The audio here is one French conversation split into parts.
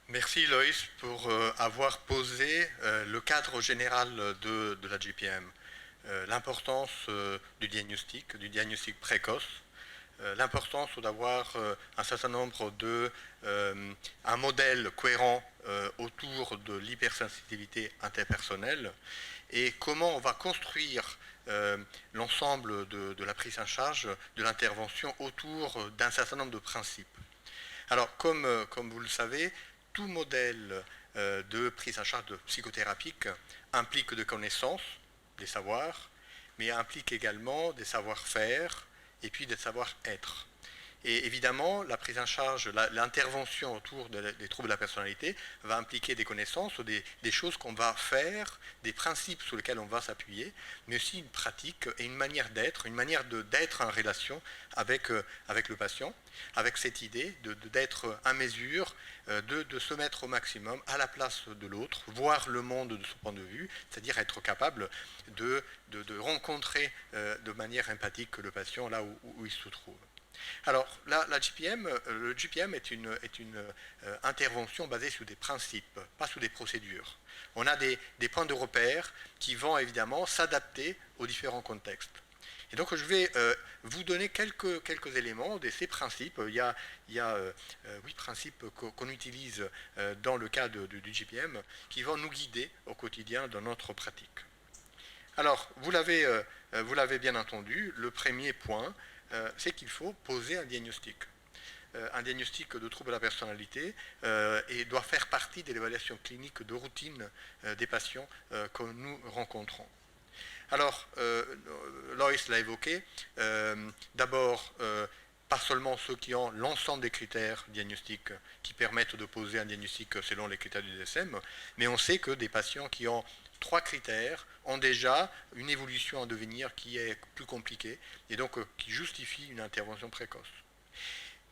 Merci Loïs pour avoir posé le cadre général de la GPM. L'importance du diagnostic précoce, l'importance d'avoir un certain nombre un modèle cohérent autour de l'hypersensibilité interpersonnelle et comment on va construire l'ensemble de la prise en charge de l'intervention autour d'un certain nombre de principes. Alors, comme vous le savez, tout modèle de prise en charge de psychothérapique implique des connaissances, des savoirs, mais implique également des savoir-faire et puis des savoir-être. Et évidemment, la prise en charge, l'intervention autour des troubles de la personnalité va impliquer des connaissances, des choses qu'on va faire, des principes sur lesquels on va s'appuyer, mais aussi une pratique et une manière d'être en relation avec le patient, avec cette idée d'être à mesure, de se mettre au maximum à la place de l'autre, voir le monde de son point de vue, c'est-à-dire être capable de rencontrer de manière empathique le patient là où il se trouve. Alors, la GPM, le GPM est une intervention basée sur des principes, pas sur des procédures. On a des points de repère qui vont évidemment s'adapter aux différents contextes. Et donc, je vais vous donner quelques éléments de ces principes. Il y a 8 principes qu'on utilise dans le cas du GPM qui vont nous guider au quotidien dans notre pratique. Alors, vous l'avez bien entendu, le premier point, c'est qu'il faut poser un diagnostic. Un diagnostic de trouble de la personnalité et doit faire partie de l'évaluation clinique de routine des patients que nous rencontrons. Alors, Loïs l'a évoqué, d'abord, pas seulement ceux qui ont l'ensemble des critères diagnostiques qui permettent de poser un diagnostic selon les critères du DSM, mais on sait que des patients qui ont 3 critères ont déjà une évolution à devenir qui est plus compliquée et donc qui justifie une intervention précoce.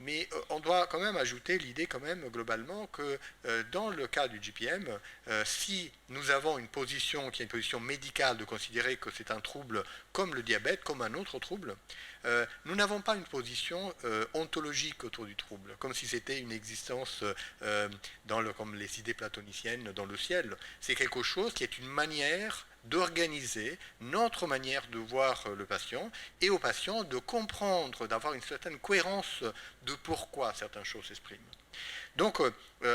Mais on doit quand même ajouter l'idée quand même globalement que dans le cas du GPM, si nous avons une position qui est une position médicale de considérer que c'est un trouble comme le diabète, comme un autre trouble, nous n'avons pas une position ontologique autour du trouble, comme si c'était une existence comme les idées platoniciennes dans le ciel. C'est quelque chose qui est une manière d'organiser notre manière de voir le patient et au patient de comprendre, d'avoir une certaine cohérence de pourquoi certaines choses s'expriment. Donc,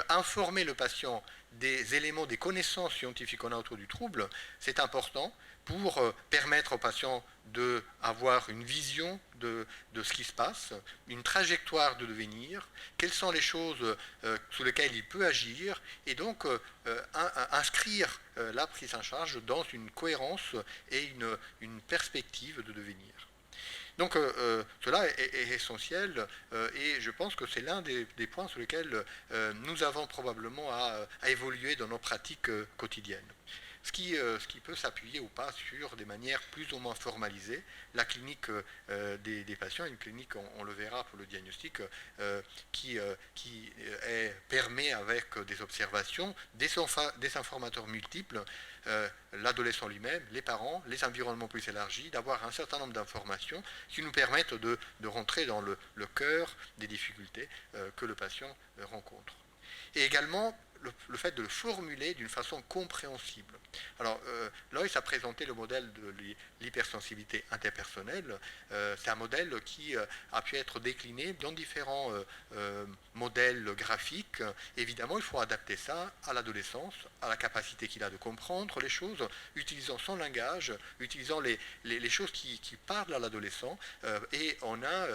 informer le patient des éléments, des connaissances scientifiques qu'on a autour du trouble, c'est important pour permettre au patient d'avoir une vision de ce qui se passe, une trajectoire de devenir, quelles sont les choses sur lesquelles il peut agir, et donc inscrire la prise en charge dans une cohérence et une perspective de devenir. Donc cela est essentiel et je pense que c'est l'un des points sur lesquels nous avons probablement à évoluer dans nos pratiques quotidiennes. Ce qui peut s'appuyer ou pas sur des manières plus ou moins formalisées. La clinique des patients, une clinique, on le verra pour le diagnostic, permet avec des observations, des informateurs multiples, l'adolescent lui-même, les parents, les environnements plus élargis, d'avoir un certain nombre d'informations qui nous permettent de rentrer dans le cœur des difficultés que le patient rencontre. Et également, le fait de le formuler d'une façon compréhensible. Alors, Loïs a présenté le modèle de l'hypersensibilité interpersonnelle. C'est un modèle qui a pu être décliné dans différents modèles graphiques. Évidemment, il faut adapter ça à l'adolescence, à la capacité qu'il a de comprendre les choses, utilisant son langage, utilisant les choses qui parlent à l'adolescent. Et on a,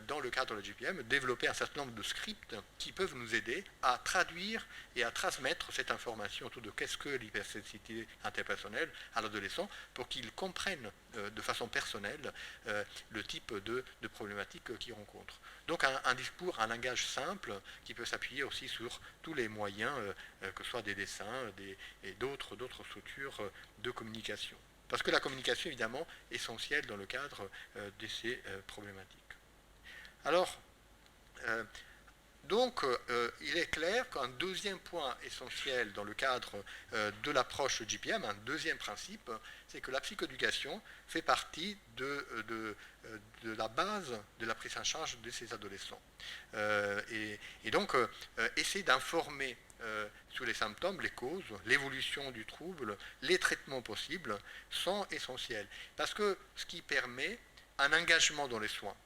dans le cadre de la GPM, développé un certain nombre de scripts qui peuvent nous aider à traduire et à transmettre cette information autour de qu'est-ce que l'hypersensibilité interpersonnelle à l'adolescent pour qu'il comprenne de façon personnelle le type de problématique qu'il rencontre. Donc un discours, un langage simple qui peut s'appuyer aussi sur tous les moyens, que ce soit des dessins et d'autres structures de communication. Parce que la communication, évidemment, est essentielle dans le cadre de ces problématiques. Alors, Donc, il est clair qu'un deuxième point essentiel dans le cadre de l'approche GPM, un deuxième principe, c'est que la psychoéducation fait partie de la base de la prise en charge de ces adolescents. Et donc, essayer d'informer sur les symptômes, les causes, l'évolution du trouble, les traitements possibles sont essentiels. Parce que ce qui permet un engagement dans les soins.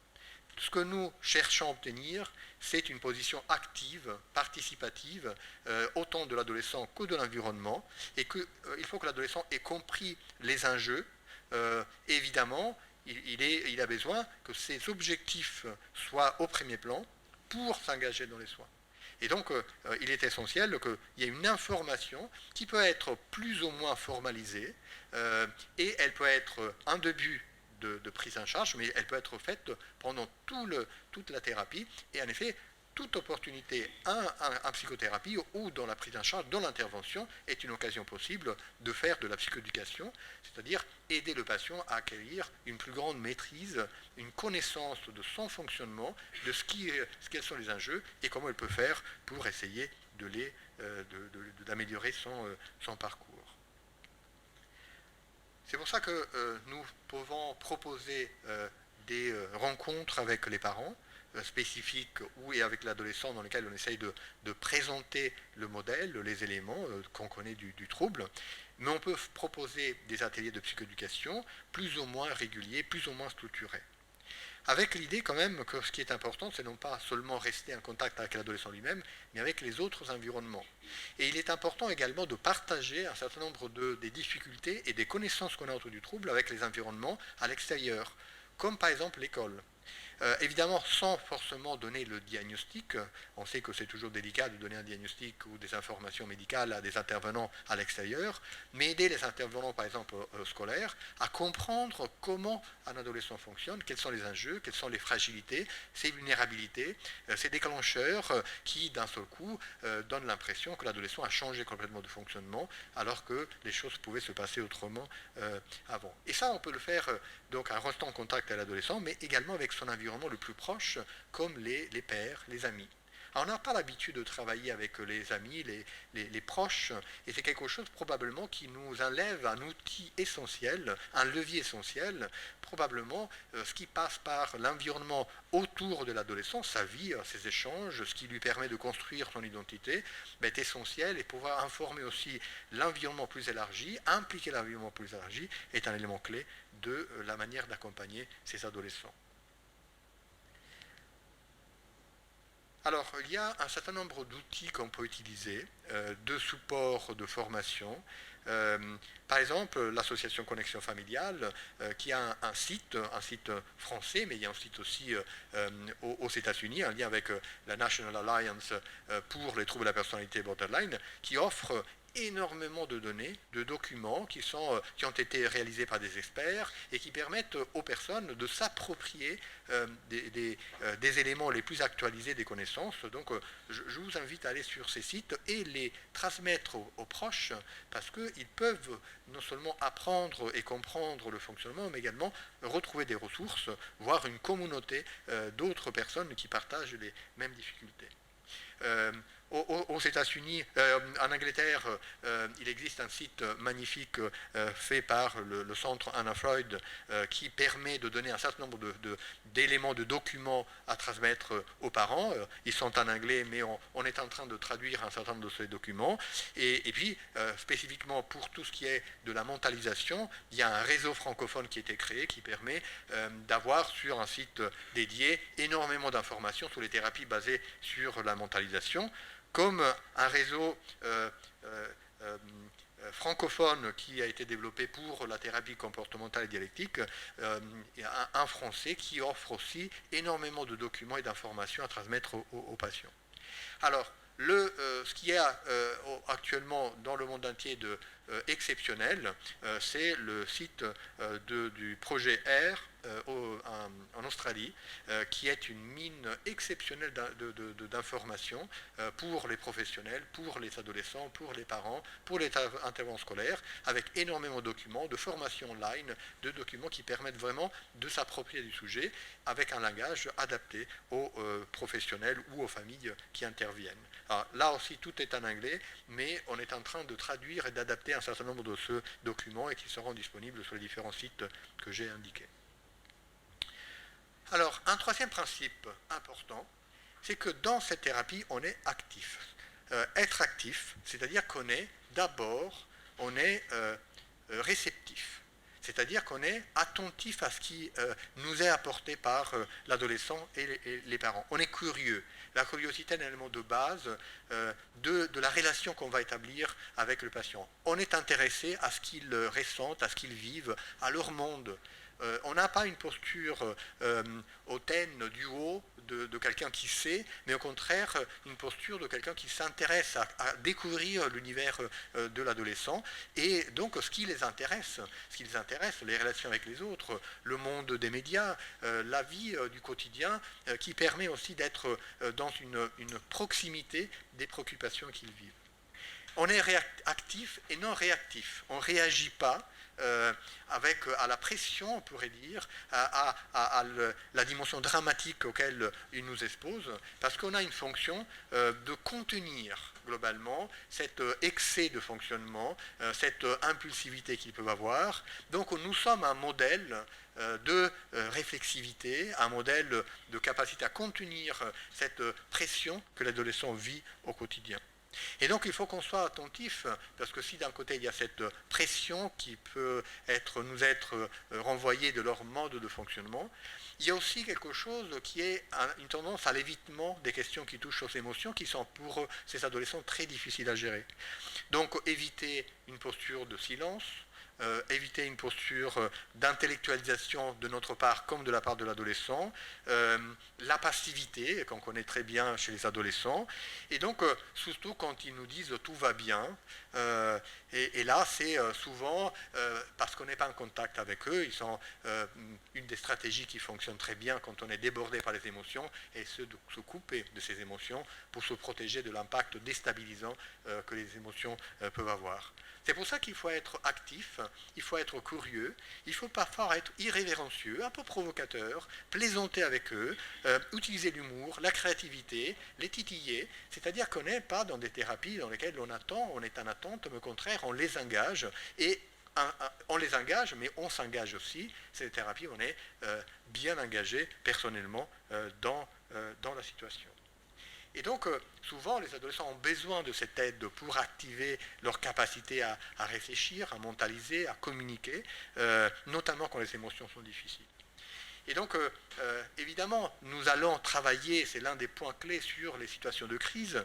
Ce que nous cherchons à obtenir, c'est une position active, participative, autant de l'adolescent que de l'environnement, et qu'il faut que l'adolescent ait compris les enjeux. Évidemment, il a besoin que ses objectifs soient au premier plan pour s'engager dans les soins. Et donc, il est essentiel qu'il y ait une information qui peut être plus ou moins formalisée, et elle peut être un début de prise en charge, mais elle peut être faite pendant toute la thérapie. Et en effet, toute opportunité en psychothérapie ou dans la prise en charge, dans l'intervention, est une occasion possible de faire de la psychoéducation, c'est-à-dire aider le patient à acquérir une plus grande maîtrise, une connaissance de son fonctionnement, de quels sont les enjeux et comment il peut faire pour essayer d'améliorer son parcours. C'est pour ça que nous pouvons proposer des rencontres avec les parents spécifiques et avec l'adolescent dans lesquels on essaye de présenter le modèle, les éléments qu'on connaît du trouble. Mais on peut proposer des ateliers de psychoéducation plus ou moins réguliers, plus ou moins structurés. Avec l'idée quand même que ce qui est important, c'est non pas seulement rester en contact avec l'adolescent lui-même, mais avec les autres environnements. Et il est important également de partager un certain nombre des difficultés et des connaissances qu'on a autour du trouble avec les environnements à l'extérieur, comme par exemple l'école. Évidemment, sans forcément donner le diagnostic, on sait que c'est toujours délicat de donner un diagnostic ou des informations médicales à des intervenants à l'extérieur, mais aider les intervenants, par exemple scolaires, à comprendre comment un adolescent fonctionne, quels sont les enjeux, quelles sont les fragilités, ses vulnérabilités, ses déclencheurs qui, d'un seul coup, donnent l'impression que l'adolescent a changé complètement de fonctionnement, alors que les choses pouvaient se passer autrement avant. Et ça, on peut le faire donc en restant en contact avec l'adolescent, mais également avec son environnement le plus proche, comme les pairs, les amis. Alors, on n'a pas l'habitude de travailler avec les amis, les proches, et c'est quelque chose probablement qui nous enlève un outil essentiel, un levier essentiel, probablement ce qui passe par l'environnement autour de l'adolescent, sa vie, ses échanges, ce qui lui permet de construire son identité, est essentiel, et pouvoir informer aussi l'environnement plus élargi, impliquer l'environnement plus élargi, est un élément clé de la manière d'accompagner ces adolescents. Alors, il y a un certain nombre d'outils qu'on peut utiliser, de support de formation. Par exemple, l'association Connexion Familiale, qui a un site français, mais il y a un site aussi aux États-Unis, en lien avec la National Alliance pour les troubles de la personnalité borderline, qui offre énormément de données, de documents qui ont été réalisés par des experts et qui permettent aux personnes de s'approprier des éléments les plus actualisés des connaissances. Donc je vous invite à aller sur ces sites et les transmettre aux proches, parce qu'ils peuvent non seulement apprendre et comprendre le fonctionnement, mais également retrouver des ressources, voire une communauté d'autres personnes qui partagent les mêmes difficultés. Aux États-Unis, en Angleterre, il existe un site magnifique fait par le centre Anna Freud qui permet de donner un certain nombre d'éléments, de documents à transmettre aux parents. Ils sont en anglais, mais on est en train de traduire un certain nombre de ces documents. Et puis, spécifiquement pour tout ce qui est de la mentalisation, il y a un réseau francophone qui a été créé qui permet d'avoir sur un site dédié énormément d'informations sur les thérapies basées sur la mentalisation, comme un réseau francophone qui a été développé pour la thérapie comportementale et dialectique, un français qui offre aussi énormément de documents et d'informations à transmettre aux patients. Alors, ce qui est actuellement dans le monde entier de exceptionnel, c'est le site du projet R, en Australie, qui est une mine exceptionnelle d'informations pour les professionnels, pour les adolescents, pour les parents, pour les intervenants scolaires, avec énormément de documents, de formations online, de documents qui permettent vraiment de s'approprier du sujet avec un langage adapté aux professionnels ou aux familles qui interviennent. Alors, là aussi, tout est en anglais, mais on est en train de traduire et d'adapter un certain nombre de ce documents et qui seront disponibles sur les différents sites que j'ai indiqués. Alors, un troisième principe important, c'est que dans cette thérapie, on est actif. Être actif, c'est-à-dire qu'on est d'abord, on est réceptif. C'est-à-dire qu'on est attentif à ce qui nous est apporté par l'adolescent et les parents. On est curieux. La curiosité est un élément de base de la relation qu'on va établir avec le patient. On est intéressé à ce qu'ils ressentent, à ce qu'ils vivent, à leur monde. On n'a pas une posture hautaine du haut de quelqu'un qui sait, mais au contraire une posture de quelqu'un qui s'intéresse à découvrir l'univers de l'adolescent et donc ce qui les intéresse, les relations avec les autres, le monde des médias, la vie du quotidien qui permet aussi d'être dans une proximité des préoccupations qu'ils vivent. On est actif et non réactif. On ne réagit pas à la pression, on pourrait dire, à la dimension dramatique auquel il nous expose, parce qu'on a une fonction de contenir globalement cet excès de fonctionnement, cette impulsivité qu'ils peuvent avoir. Donc nous sommes un modèle de réflexivité, un modèle de capacité à contenir cette pression que l'adolescent vit au quotidien. Et donc il faut qu'on soit attentif, parce que si d'un côté il y a cette pression qui peut nous être renvoyée de leur mode de fonctionnement, il y a aussi quelque chose qui est une tendance à l'évitement des questions qui touchent aux émotions, qui sont pour ces adolescents très difficiles à gérer. Donc éviter une posture de silence, éviter une posture d'intellectualisation de notre part comme de la part de l'adolescent, la passivité qu'on connaît très bien chez les adolescents, et donc surtout quand ils nous disent tout va bien, et là c'est souvent parce qu'on n'est pas en contact avec eux. Ils sont une des stratégies qui fonctionne très bien quand on est débordé par les émotions, et de se couper de ces émotions pour se protéger de l'impact déstabilisant que les émotions peuvent avoir. C'est pour ça qu'il faut être actif, il faut être curieux, il faut parfois être irrévérencieux, un peu provocateur, plaisanter avec eux, utiliser l'humour, la créativité, les titiller, c'est-à-dire qu'on n'est pas dans des thérapies dans lesquelles on attend, on est en attente, mais au contraire on les engage, et on les engage, mais on s'engage aussi. Ces thérapies, on est bien engagé personnellement dans la situation. Et donc, souvent, les adolescents ont besoin de cette aide pour activer leur capacité à réfléchir, à mentaliser, à communiquer, notamment quand les émotions sont difficiles. Et donc, évidemment, nous allons travailler, c'est l'un des points clés, sur les situations de crise,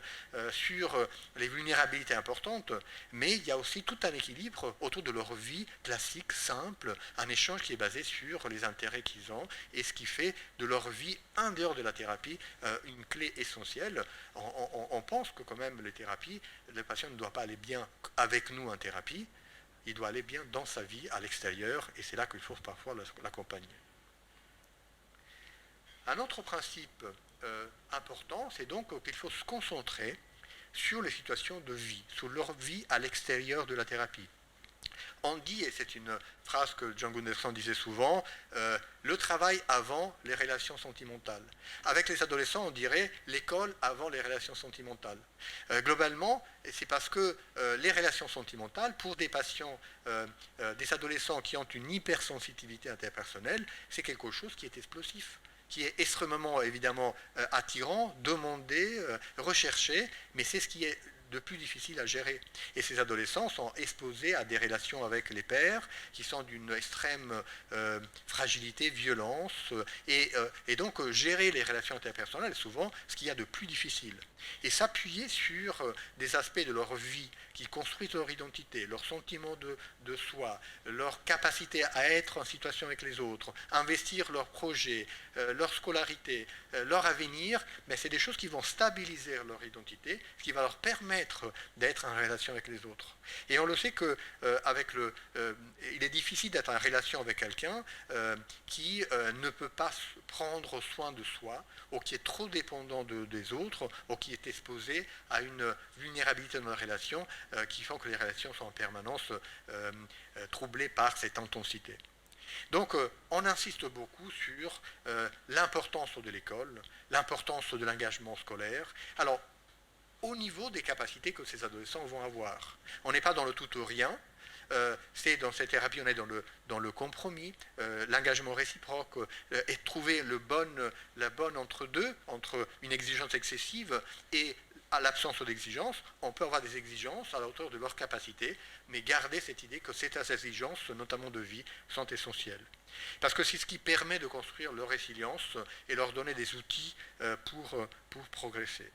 sur les vulnérabilités importantes, mais il y a aussi tout un équilibre autour de leur vie classique, simple, un échange qui est basé sur les intérêts qu'ils ont, et ce qui fait de leur vie, en dehors de la thérapie, une clé essentielle. On pense que quand même les thérapies, le patient ne doit pas aller bien avec nous en thérapie, il doit aller bien dans sa vie, à l'extérieur, et c'est là qu'il faut parfois l'accompagner. Un autre principe important, c'est donc qu'il faut se concentrer sur les situations de vie, sur leur vie à l'extérieur de la thérapie. On dit, et c'est une phrase que John Gunderson disait souvent, le travail avant les relations sentimentales. Avec les adolescents, on dirait l'école avant les relations sentimentales. Globalement, c'est parce que les relations sentimentales, pour des patients, des adolescents qui ont une hypersensibilité interpersonnelle, c'est quelque chose qui est explosif, qui est extrêmement évidemment attirant, demandé, recherché, mais c'est ce qui est de plus difficile à gérer. Et ces adolescents sont exposés à des relations avec les pairs qui sont d'une extrême fragilité, violence, et donc gérer les relations interpersonnelles est souvent ce qu'il y a de plus difficile. Et s'appuyer sur des aspects de leur vie qui construisent leur identité, leur sentiment de soi, leur capacité à être en situation avec les autres, investir leurs projets, leur scolarité, leur avenir, mais c'est des choses qui vont stabiliser leur identité, ce qui va leur permettre permettre d'être en relation avec les autres. Et on le sait que il est difficile d'être en relation avec quelqu'un qui ne peut pas prendre soin de soi, ou qui est trop dépendant des autres, ou qui est exposé à une vulnérabilité dans la relation qui font que les relations sont en permanence troublées par cette intensité. Donc on insiste beaucoup sur l'importance de l'école, l'importance de l'engagement scolaire. Alors, au niveau des capacités que ces adolescents vont avoir. On n'est pas dans le tout ou rien. C'est dans cette thérapie, on est dans le compromis, l'engagement réciproque, et trouver la bonne entre deux, entre une exigence excessive et à l'absence d'exigence. On peut avoir des exigences à la hauteur de leurs capacités, mais garder cette idée que ces exigences, notamment de vie, sont essentielles. Parce que c'est ce qui permet de construire leur résilience et leur donner des outils pour progresser.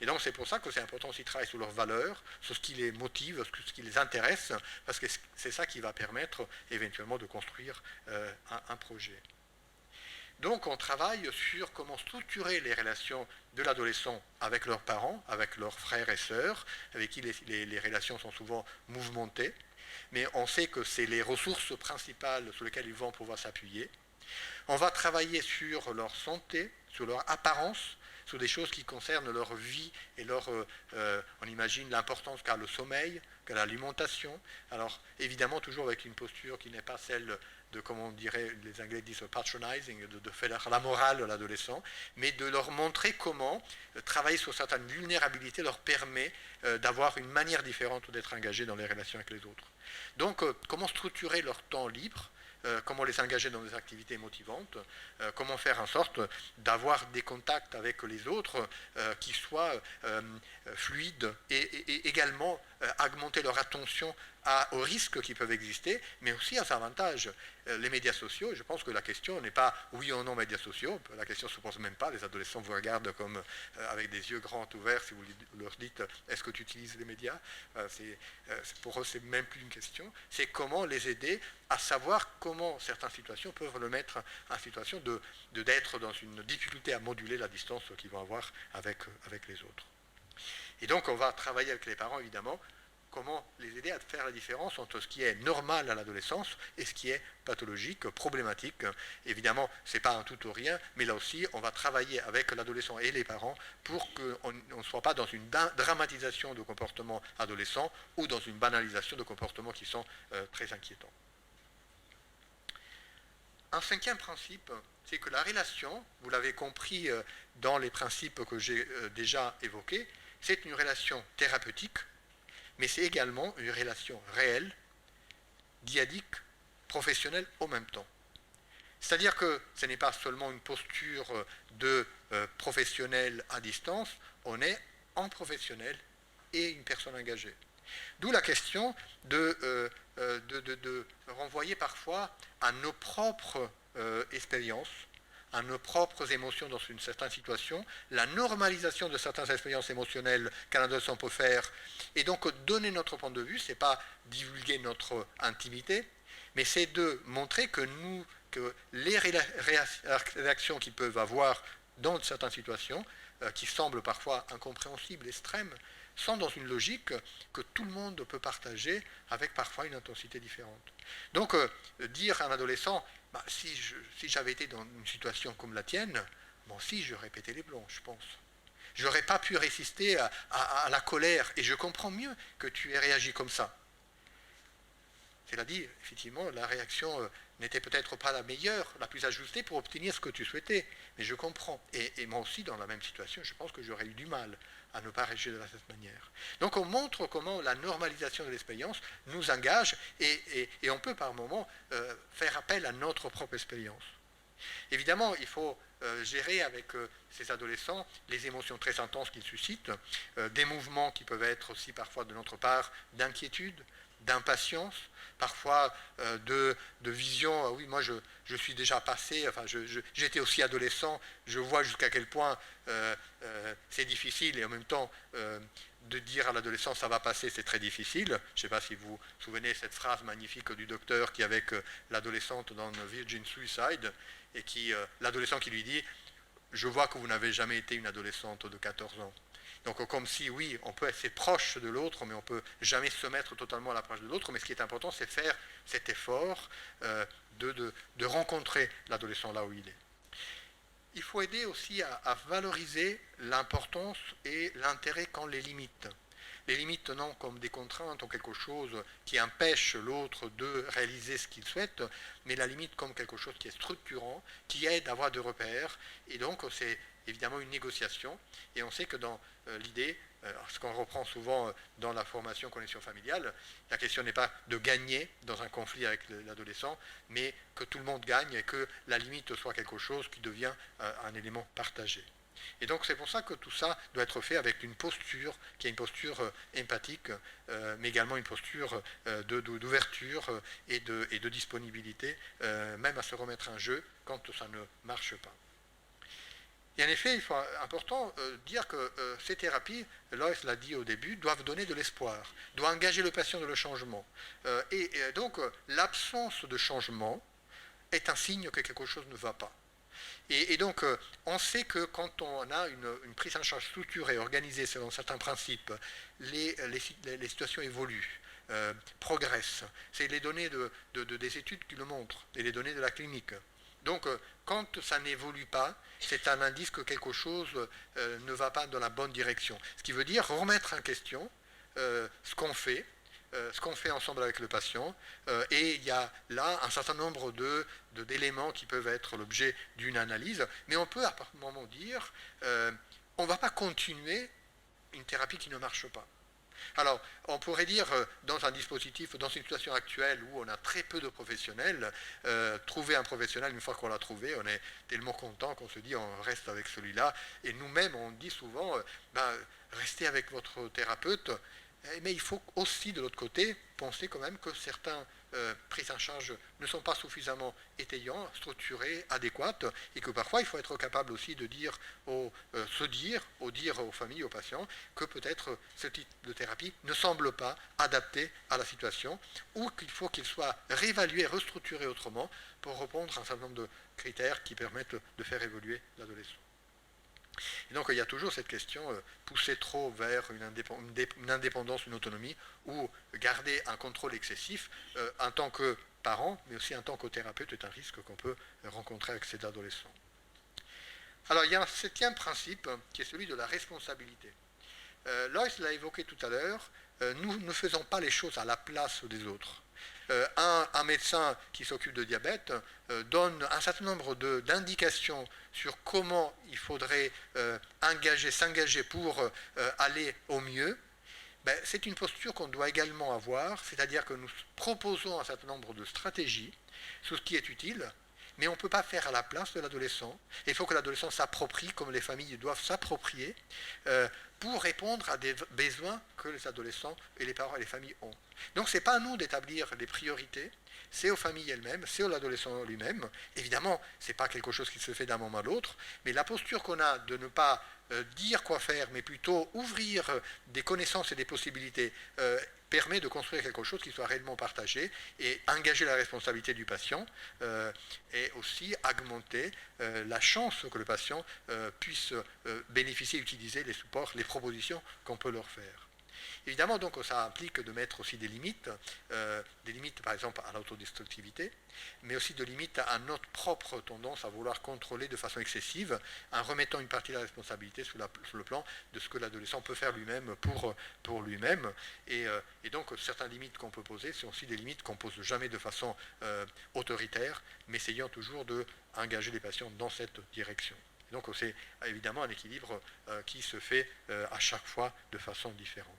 Et donc c'est pour ça que c'est important aussi de travailler sur leurs valeurs, sur ce qui les motive, sur ce qui les intéresse, parce que c'est ça qui va permettre éventuellement de construire un projet. Donc on travaille sur comment structurer les relations de l'adolescent avec leurs parents, avec leurs frères et sœurs, avec qui les relations sont souvent mouvementées, mais on sait que c'est les ressources principales sur lesquelles ils vont pouvoir s'appuyer. On va travailler sur leur santé, sur leur apparence, sur des choses qui concernent leur vie et on imagine l'importance qu'a le sommeil, qu'a l'alimentation. Alors évidemment toujours avec une posture qui n'est pas celle de, comme on dirait, les Anglais disent patronizing, de faire la morale à l'adolescent, mais de leur montrer comment travailler sur certaines vulnérabilités leur permet d'avoir une manière différente d'être engagé dans les relations avec les autres. Donc comment structurer leur temps libre, comment les engager dans des activités motivantes, comment faire en sorte d'avoir des contacts avec les autres qui soient fluides et également augmenter leur attention aux risques qui peuvent exister, mais aussi à ses avantages. Les médias sociaux, je pense que la question n'est pas oui ou non médias sociaux, la question ne se pose même pas, les adolescents vous regardent comme avec des yeux grands ouverts si vous leur dites est-ce que tu utilises les médias, pour eux c'est même plus une question, c'est comment les aider à savoir comment certaines situations peuvent le mettre en situation d'être dans une difficulté à moduler la distance qu'ils vont avoir avec les autres. Et donc on va travailler avec les parents évidemment, comment les aider à faire la différence entre ce qui est normal à l'adolescence et ce qui est pathologique, problématique. Évidemment, ce n'est pas un tout ou rien, mais là aussi, on va travailler avec l'adolescent et les parents pour qu'on ne soit pas dans une dramatisation de comportements adolescents ou dans une banalisation de comportements qui sont très inquiétants. Un cinquième principe, c'est que la relation, vous l'avez compris dans les principes que j'ai déjà évoqués, c'est une relation thérapeutique, mais c'est également une relation réelle, dyadique, professionnelle au même temps. C'est-à-dire que ce n'est pas seulement une posture de professionnel à distance, on est en professionnel et une personne engagée. D'où la question de renvoyer parfois à nos propres expériences, à nos propres émotions dans une certaine situation, la normalisation de certaines expériences émotionnelles qu'un adolescent peut faire, et donc donner notre point de vue, ce n'est pas divulguer notre intimité, mais c'est de montrer que les réactions qu'ils peuvent avoir dans certaines situations, qui semblent parfois incompréhensibles, extrêmes, sont dans une logique que tout le monde peut partager avec parfois une intensité différente. Donc dire à un adolescent, si j'avais été dans une situation comme la tienne, si j'aurais pété les plombs, je pense. Je n'aurais pas pu résister à la colère, et je comprends mieux que tu aies réagi comme ça. C'est-à-dire, effectivement, la réaction n'était peut-être pas la meilleure, la plus ajustée pour obtenir ce que tu souhaitais, mais je comprends. Et moi aussi, dans la même situation, je pense que j'aurais eu du mal à ne pas réagir de cette manière. Donc on montre comment la normalisation de l'expérience nous engage, et on peut par moments faire appel à notre propre expérience. Évidemment, il faut gérer avec ces adolescents les émotions très intenses qu'ils suscitent, des mouvements qui peuvent être aussi parfois de notre part d'inquiétude, d'impatience, parfois de vision, oui, moi je suis déjà passé, enfin j'étais aussi adolescent, je vois jusqu'à quel point c'est difficile, et en même temps de dire à l'adolescent ça va passer, c'est très difficile. Je ne sais pas si vous vous souvenez de cette phrase magnifique du docteur qui avec l'adolescente dans Virgin Suicide, et l'adolescent qui lui dit « Je vois que vous n'avez jamais été une adolescente de 14 ans ». Donc comme si, oui, on peut être proche de l'autre, mais on ne peut jamais se mettre totalement à l'approche de l'autre. Mais ce qui est important, c'est faire cet effort de rencontrer l'adolescent là où il est. Il faut aider aussi à valoriser l'importance et l'intérêt qu'ont les limites. Les limites non comme des contraintes ou quelque chose qui empêche l'autre de réaliser ce qu'il souhaite, mais la limite comme quelque chose qui est structurant, qui aide à avoir des repères. Et donc c'est évidemment une négociation. Et on sait que dans l'idée, ce qu'on reprend souvent dans la formation connexion familiale, la question n'est pas de gagner dans un conflit avec l'adolescent, mais que tout le monde gagne et que la limite soit quelque chose qui devient un élément partagé. Et donc c'est pour ça que tout ça doit être fait avec une posture qui est une posture empathique, mais également une posture d'ouverture et de disponibilité, même à se remettre en jeu quand ça ne marche pas. Et en effet, il faut important dire que ces thérapies, Loïs l'a dit au début, doivent donner de l'espoir, doivent engager le patient dans le changement. Et donc l'absence de changement est un signe que quelque chose ne va pas. Et donc, on sait que quand on a une prise en charge structurée, organisée selon certains principes, les situations évoluent, progressent. C'est les données des études qui le montrent, et les données de la clinique. Donc, quand ça n'évolue pas, c'est un indice que quelque chose ne va pas dans la bonne direction. Ce qui veut dire remettre en question ce qu'on fait, ensemble avec le patient, et il y a là un certain nombre d'éléments qui peuvent être l'objet d'une analyse, mais on peut à un moment dire, on ne va pas continuer une thérapie qui ne marche pas. Alors, on pourrait dire, dans un dispositif, dans une situation actuelle où on a très peu de professionnels, trouver un professionnel, une fois qu'on l'a trouvé, on est tellement content qu'on se dit on reste avec celui-là. Et nous-mêmes, on dit souvent, restez avec votre thérapeute, mais il faut aussi, de l'autre côté, penser quand même que certains prises en charge ne sont pas suffisamment étayants, structurés, adéquates, et que parfois il faut être capable aussi de dire dire aux familles, aux patients, que peut-être ce type de thérapie ne semble pas adapté à la situation, ou qu'il faut qu'il soit réévalué, restructuré autrement, pour répondre à un certain nombre de critères qui permettent de faire évoluer l'adolescent. Et donc il y a toujours cette question, pousser trop vers une indépendance, une autonomie, ou garder un contrôle excessif en tant que parent, mais aussi en tant que thérapeute, est un risque qu'on peut rencontrer avec ces adolescents. Alors il y a un septième principe qui est celui de la responsabilité. Loïs l'a évoqué tout à l'heure, nous ne faisons pas les choses à la place des autres. Un médecin qui s'occupe de diabète donne un certain nombre d'indications sur comment il faudrait s'engager pour aller au mieux. C'est une posture qu'on doit également avoir, c'est-à-dire que nous proposons un certain nombre de stratégies sur ce qui est utile, mais on ne peut pas faire à la place de l'adolescent. Il faut que l'adolescent s'approprie, comme les familles doivent s'approprier, pour répondre à des besoins que les adolescents et les parents et les familles ont. Donc ce n'est pas à nous d'établir les priorités, c'est aux familles elles-mêmes, c'est à l'adolescent lui-même. Évidemment, ce n'est pas quelque chose qui se fait d'un moment à l'autre, mais la posture qu'on a de ne pas dire quoi faire, mais plutôt ouvrir des connaissances et des possibilités, permet de construire quelque chose qui soit réellement partagé et engager la responsabilité du patient et aussi augmenter la chance que le patient puisse bénéficier et utiliser les supports, les propositions qu'on peut leur faire. Évidemment, donc, ça implique de mettre aussi des limites par exemple à l'autodestructivité, mais aussi des limites à notre propre tendance à vouloir contrôler de façon excessive, en remettant une partie de la responsabilité sur le plan de ce que l'adolescent peut faire lui-même pour lui-même. Et donc, certaines limites qu'on peut poser sont aussi des limites qu'on ne pose jamais de façon autoritaire, mais essayant toujours d'engager les patients dans cette direction. Donc, c'est évidemment un équilibre qui se fait à chaque fois de façon différente.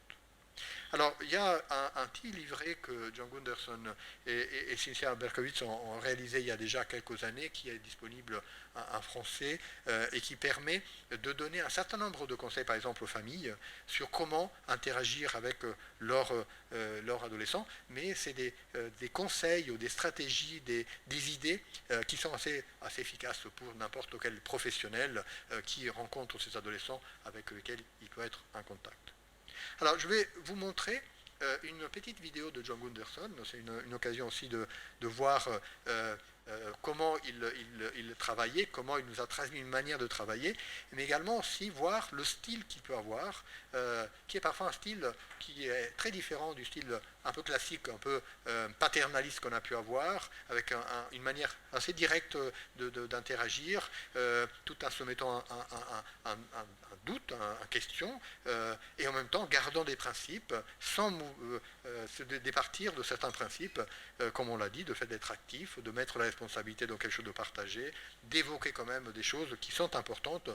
Alors, il y a un petit livret que John Gunderson et Cynthia Berkowitz ont réalisé il y a déjà quelques années, qui est disponible en français et qui permet de donner un certain nombre de conseils, par exemple aux familles, sur comment interagir avec leur adolescent, mais c'est des conseils ou des stratégies, des idées qui sont assez efficaces pour n'importe quel professionnel qui rencontre ces adolescents avec lesquels il peut être en contact. Alors, je vais vous montrer une petite vidéo de John Gunderson. C'est une occasion aussi de voir comment il travaillait, comment il nous a transmis une manière de travailler, mais également aussi voir le style qu'il peut avoir, qui est parfois un style qui est très différent du style un peu classique, un peu paternaliste qu'on a pu avoir, avec une manière assez directe d'interagir, tout en se mettant un doute, en question, et en même temps gardant des principes sans se départir de certains principes, comme on l'a dit, de fait d'être actif, de mettre la responsabilité dans quelque chose de partagé, d'évoquer quand même des choses qui sont importantes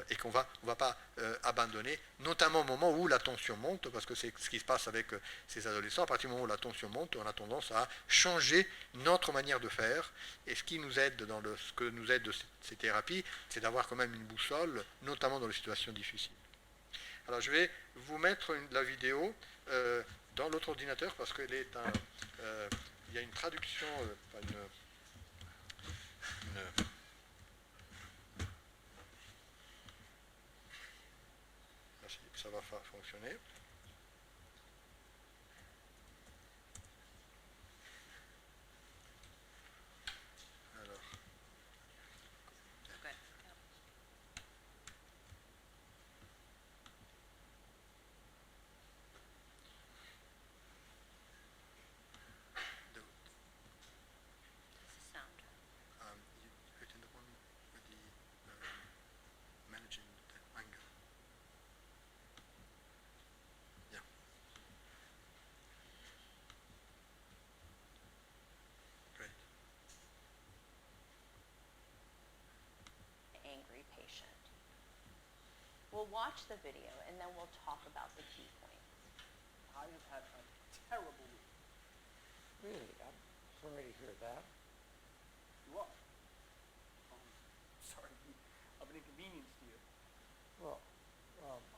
et qu'on ne va pas abandonner, notamment au moment où la tension monte, parce que c'est ce qui se passe avec ces adolescents. À partir du moment où la tension monte, on a tendance à changer notre manière de faire, et ce qui nous aide ce que nous aide de ces thérapies, c'est d'avoir quand même une boussole, notamment dans les situations difficiles. Alors je vais vous mettre la vidéo dans l'autre ordinateur parce qu'il y a une traduction, ça va fonctionner. Alors. Okay. This is sound. You hitting the one with the managing the anger. Yeah. Great. Angry patient. We'll watch the video and then we'll talk about the key points. I have had a terrible week. Really? I'm sorry to hear that. You are? Sorry to be of an inconvenience to you. Well,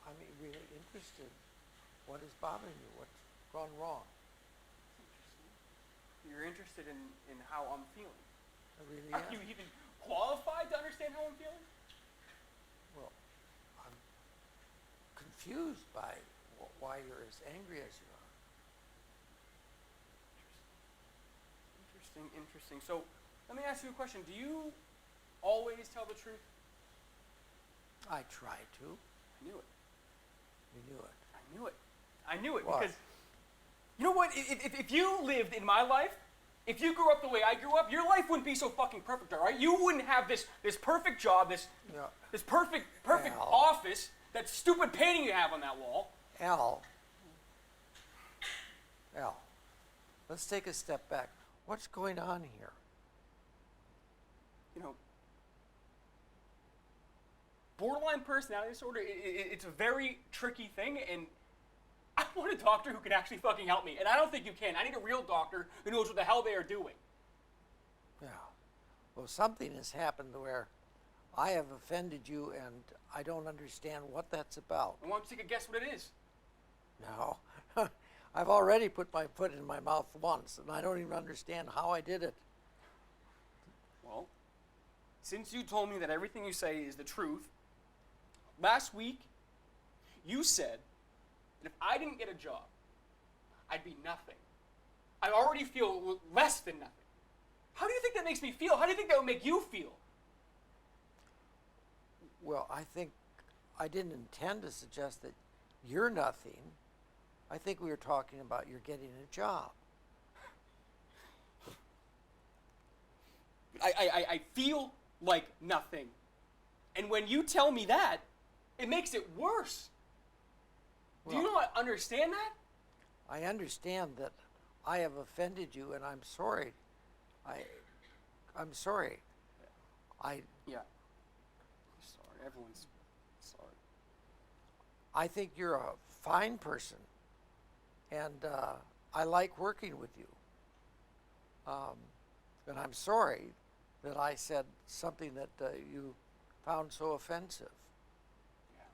I'm really interested. What is bothering you? What's gone wrong? Interesting. You're interested in how I'm feeling. I really Are am. you even qualified to understand how I'm feeling? Well, I'm confused by why you're as angry as you are. Interesting. So, let me ask you a question. Do you always tell the truth? I try to. I knew it. You knew it. I knew it What? because, you know what? If you lived in my life, if you grew up the way I grew up, your life wouldn't be so fucking perfect, all right? You wouldn't have this perfect job, this perfect Al. office, that stupid painting you have on that wall. Al, let's take a step back. What's going on here? You know, borderline personality disorder, it's a very tricky thing, and I want a doctor who can actually fucking help me, and I don't think you can. I need a real doctor who knows what the hell they are doing. Yeah. Well, something has happened where I have offended you and I don't understand what that's about. I want you to guess what it is. No. I've already put my foot in my mouth once, and I don't even understand how I did it. Well, since you told me that everything you say is the truth, last week you said that if I didn't get a job, I'd be nothing. I already feel less than nothing. How do you think that makes me feel? How do you think that would make you feel? Well, I think I didn't intend to suggest that you're nothing. I think we were talking about you're getting a job. I feel like nothing. And when you tell me that, it makes it worse. Do you Well- not understand that? I understand that I have offended you, and I'm sorry. I'm sorry. Yeah. Sorry, everyone's sorry. I think you're a fine person, and I like working with you. And I'm sorry that I said something that you found so offensive. Yeah.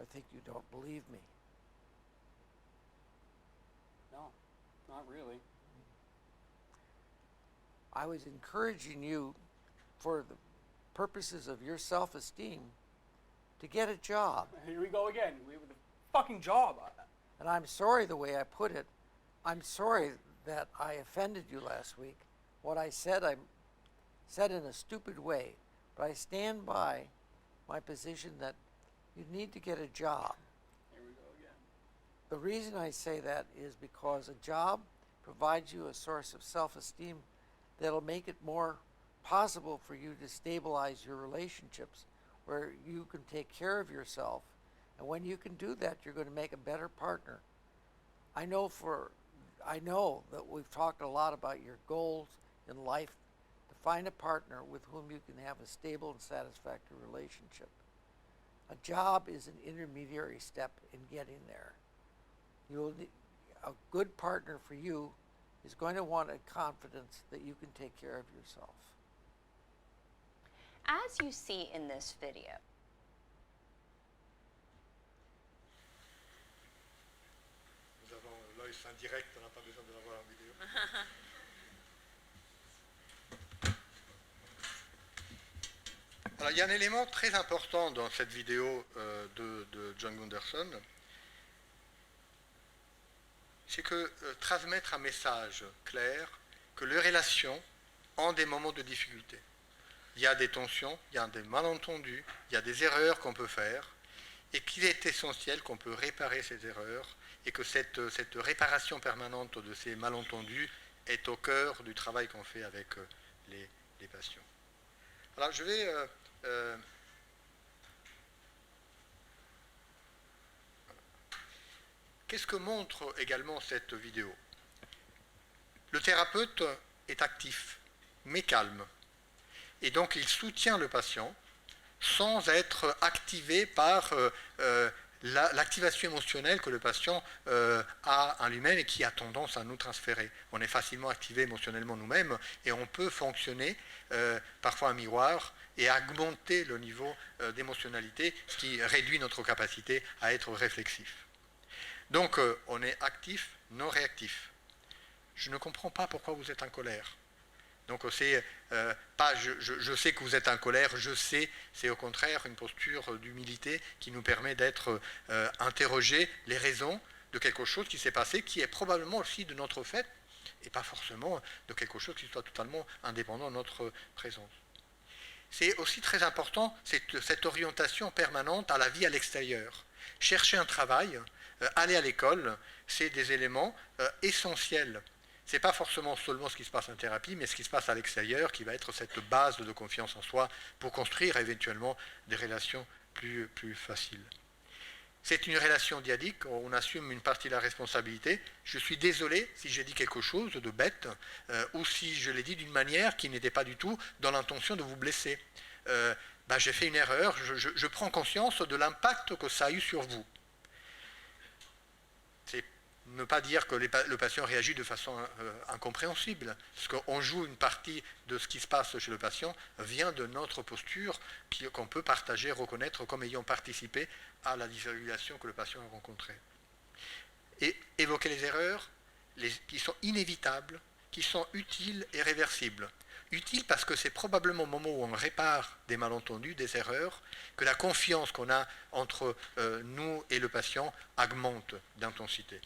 I think you don't believe me. No, not really. I was encouraging you, for the purposes of your self-esteem, to get a job. Here we go again. We have a fucking job. And I'm sorry the way I put it. I'm sorry that I offended you last week. What I said, I said in a stupid way, but I stand by my position that you need to get a job. Here we go again. The reason I say that is because a job provides you a source of self-esteem that'll make it more possible for you to stabilize your relationships, where you can take care of yourself. And when you can do that, you're going to make a better partner. I know that we've talked a lot about your goals in life, to find a partner with whom you can have a stable and satisfactory relationship. A job is an intermediary step in getting there. A good partner for you is going to want a confidence that you can take care of yourself. As you see in this video, Nous avons l'œil indirect, on n'a pas besoin de l'avoir en vidéo. Alors, il y a un élément très important dans cette vidéo de John Gunderson, c'est que transmettre un message clair que les relations ont des moments de difficulté. Il y a des tensions, il y a des malentendus, il y a des erreurs qu'on peut faire, et qu'il est essentiel qu'on peut réparer ces erreurs, et que cette réparation permanente de ces malentendus est au cœur du travail qu'on fait avec les patients. Alors je vais... Qu'est-ce que montre également cette vidéo? Le thérapeute est actif, mais calme. Et donc il soutient le patient sans être activé par l'activation émotionnelle que le patient a en lui-même et qui a tendance à nous transférer. On est facilement activé émotionnellement nous-mêmes et on peut fonctionner parfois un miroir et augmenter le niveau d'émotionnalité, ce qui réduit notre capacité à être réflexif. Donc on est actif, non réactif. Je ne comprends pas pourquoi vous êtes en colère. Donc c'est pas je sais que vous êtes en colère, je sais, c'est au contraire une posture d'humilité qui nous permet d'être interroger les raisons de quelque chose qui s'est passé, qui est probablement aussi de notre fait, et pas forcément de quelque chose qui soit totalement indépendant de notre présence. C'est aussi très important cette orientation permanente à la vie à l'extérieur. Chercher un travail, aller à l'école, c'est des éléments essentiels. Ce n'est pas forcément seulement ce qui se passe en thérapie, mais ce qui se passe à l'extérieur qui va être cette base de confiance en soi pour construire éventuellement des relations plus faciles. C'est une relation diadique, on assume une partie de la responsabilité. Je suis désolé si j'ai dit quelque chose de bête ou si je l'ai dit d'une manière qui n'était pas du tout dans l'intention de vous blesser. J'ai fait une erreur, je prends conscience de l'impact que ça a eu sur vous. C'est ne pas dire que le patient réagit de façon incompréhensible, parce qu'on joue une partie de ce qui se passe chez le patient vient de notre posture qu'on peut partager, reconnaître comme ayant participé à la dysrégulation que le patient a rencontrée. Et évoquer les erreurs qui sont inévitables, qui sont utiles et réversibles. Utiles parce que c'est probablement au moment où on répare des malentendus, des erreurs, que la confiance qu'on a entre nous et le patient augmente d'intensité.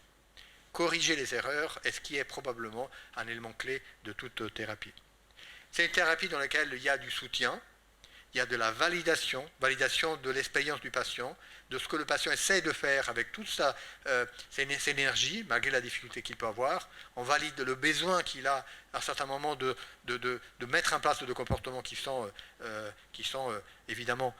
Corriger les erreurs est ce qui est probablement un élément clé de toute thérapie. C'est une thérapie dans laquelle il y a du soutien, il y a de la validation de l'expérience du patient, de ce que le patient essaie de faire avec toute sa énergie, malgré la difficulté qu'il peut avoir. On valide le besoin qu'il a à un certain moment de mettre en place des comportements qui sont évidemment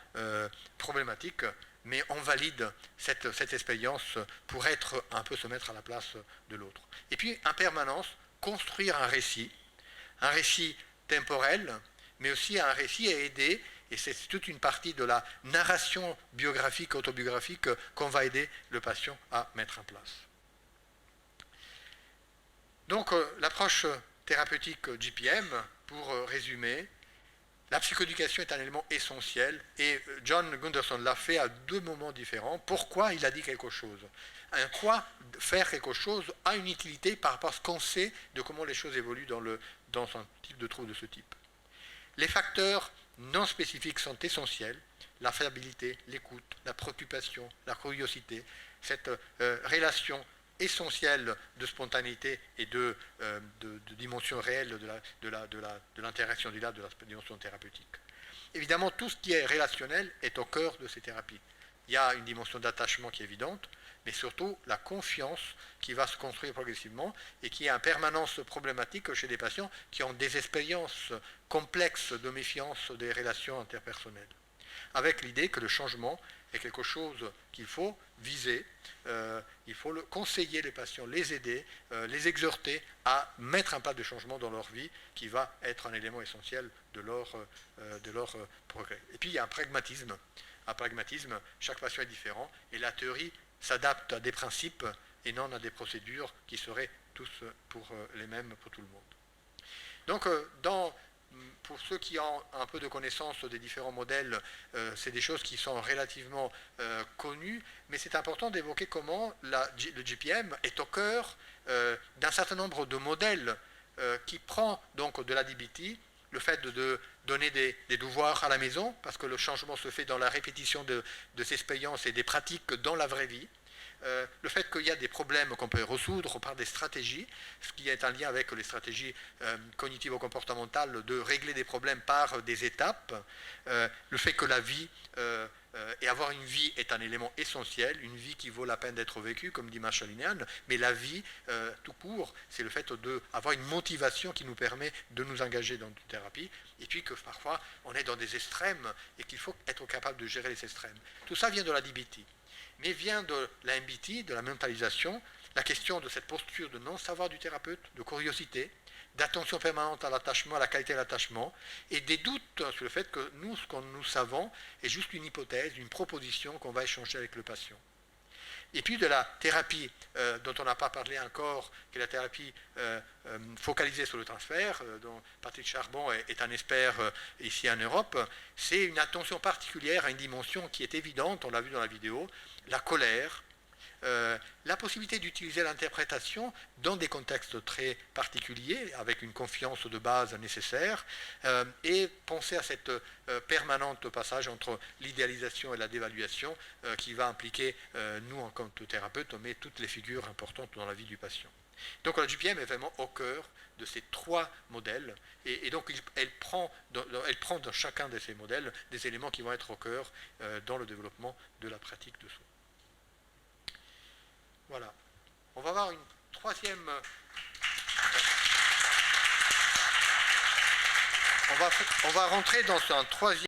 problématiques, mais on valide cette expérience pour un peu se mettre à la place de l'autre. Et puis, en permanence, construire un récit temporel, mais aussi un récit à aider, et c'est toute une partie de la narration biographique, autobiographique, qu'on va aider le patient à mettre en place. Donc, l'approche thérapeutique JPM, pour résumer, la psychoéducation est un élément essentiel et John Gunderson l'a fait à deux moments différents. Pourquoi il a dit quelque chose? En quoi faire quelque chose a une utilité par rapport à ce qu'on sait de comment les choses évoluent dans un type de trouble de ce type. Les facteurs non spécifiques sont essentiels. La fiabilité, l'écoute, la préoccupation, la curiosité, cette relation essentielle de spontanéité et de dimension réelle de l'interaction de la dimension thérapeutique. Évidemment, tout ce qui est relationnel est au cœur de ces thérapies. Il y a une dimension d'attachement qui est évidente, mais surtout la confiance qui va se construire progressivement et qui est en permanence problématique chez des patients qui ont des expériences complexes de méfiance des relations interpersonnelles. Avec l'idée que le changement est quelque chose qu'il faut viser, il faut conseiller les patients, les aider, les exhorter à mettre un pas de changement dans leur vie qui va être un élément essentiel de leur progrès. Et puis il y a un pragmatisme. Un pragmatisme, chaque patient est différent et la théorie s'adapte à des principes et non à des procédures qui seraient tous pour les mêmes pour tout le monde. Donc, pour ceux qui ont un peu de connaissance des différents modèles, c'est des choses qui sont relativement connues, mais c'est important d'évoquer comment le GPM est au cœur d'un certain nombre de modèles qui prend donc de la DBT, le fait de donner des devoirs à la maison, parce que le changement se fait dans la répétition de ces expériences et des pratiques dans la vraie vie. Le fait qu'il y a des problèmes qu'on peut résoudre par des stratégies, ce qui est en lien avec les stratégies cognitivo-comportementales de régler des problèmes par des étapes, le fait que la vie et avoir une vie est un élément essentiel, une vie qui vaut la peine d'être vécue, comme dit Marshall Linehan, mais la vie, tout court, c'est le fait d'avoir une motivation qui nous permet de nous engager dans une thérapie, et puis que parfois on est dans des extrêmes et qu'il faut être capable de gérer les extrêmes. Tout ça vient de la DBT. Mais vient de la MBT, de la mentalisation, la question de cette posture de non-savoir du thérapeute, de curiosité, d'attention permanente à l'attachement, à la qualité de l'attachement, et des doutes sur le fait que nous, ce que nous savons, est juste une hypothèse, une proposition qu'on va échanger avec le patient. Et puis de la thérapie dont on n'a pas parlé encore, qui est la thérapie focalisée sur le transfert, dont Patrick Charbon est un expert ici en Europe, c'est une attention particulière à une dimension qui est évidente, on l'a vu dans la vidéo, la colère, la possibilité d'utiliser l'interprétation dans des contextes très particuliers, avec une confiance de base nécessaire, et penser à cette permanente passage entre l'idéalisation et la dévaluation qui va impliquer, nous en tant que thérapeutes, mais toutes les figures importantes dans la vie du patient. Donc la GPM est vraiment au cœur de ces trois modèles, et donc elle prend dans chacun de ces modèles des éléments qui vont être au cœur dans le développement de la pratique de soins. Voilà. On va avoir une troisième... On va rentrer dans un troisième...